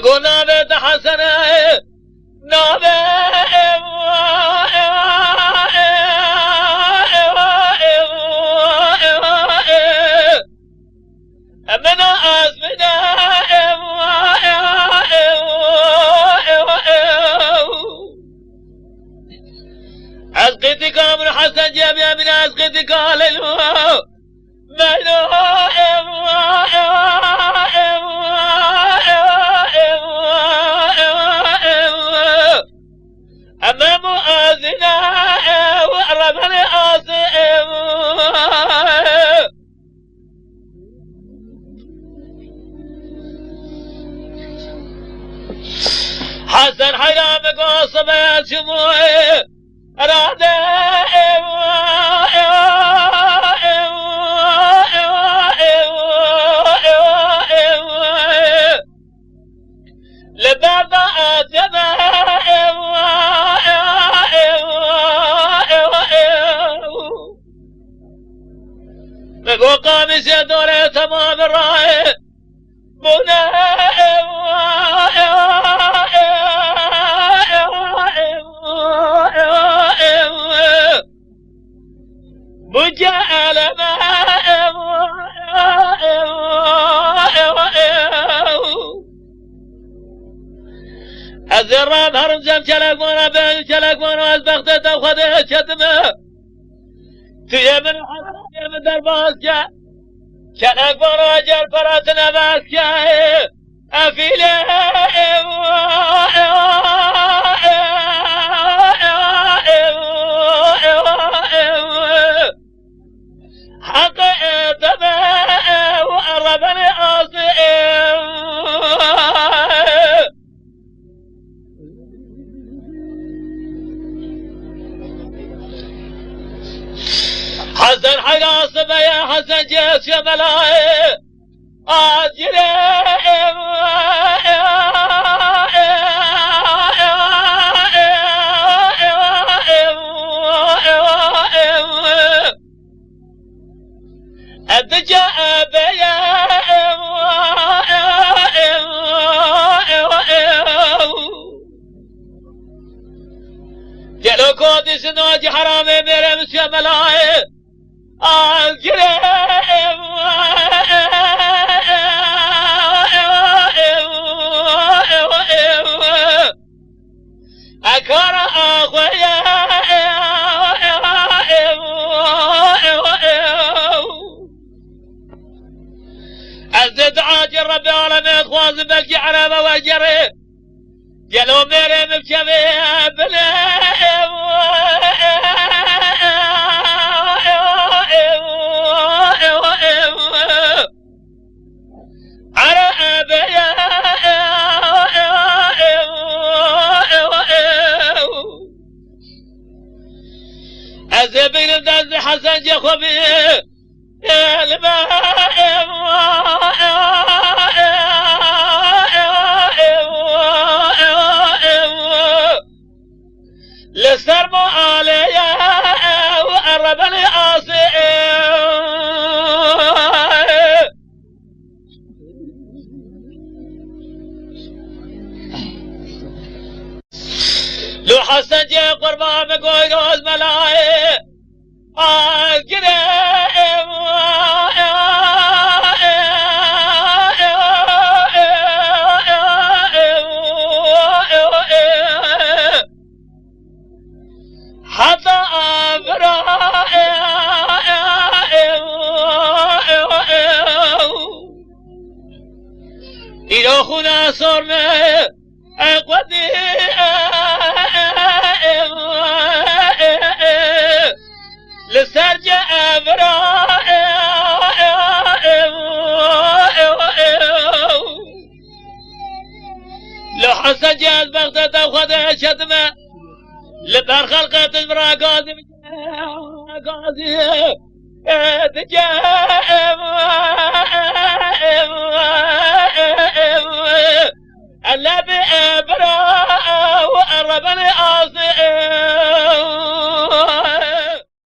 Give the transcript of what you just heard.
قلنا بيت حسنه نابه من أزمنا أسقطك من حسن جميع من أسقطك للهو أمام آذنا وأرمني آسئم حسن حيام قاصم شموعي راده لبعض آتنا بقوا قامس دوري تمام الرأي بنا مجعل ما الزرام هرمزم شلق وانا بين شلق وانا ازبغتت وخذت شتمه توی من حسن درباز جا شلق وانا جل فراتنا باز جا افیله حق اتبه وقربني اصيم حسن حقاصب يا حسن جيش يا ملاي اجريم الدجا بيا جلو كودي سنوجي حرامي ميري مسيا ملاي الجريم أكار أخويا أزد عاجر ربي العالمين خواز بلجي عرامة وجري جلو ميري مبشبي بليم أزبين الدز حسن جخبي لسرمو عليا وقربني آسئ لو حسن جي قربان بقوي روز ملاي القريم حتى إلو خنا صرنا أقودي لسرجع لو حسن جاز بغدة وخذ شتمه لبر خلقت المرا قاضي قاضي تجاه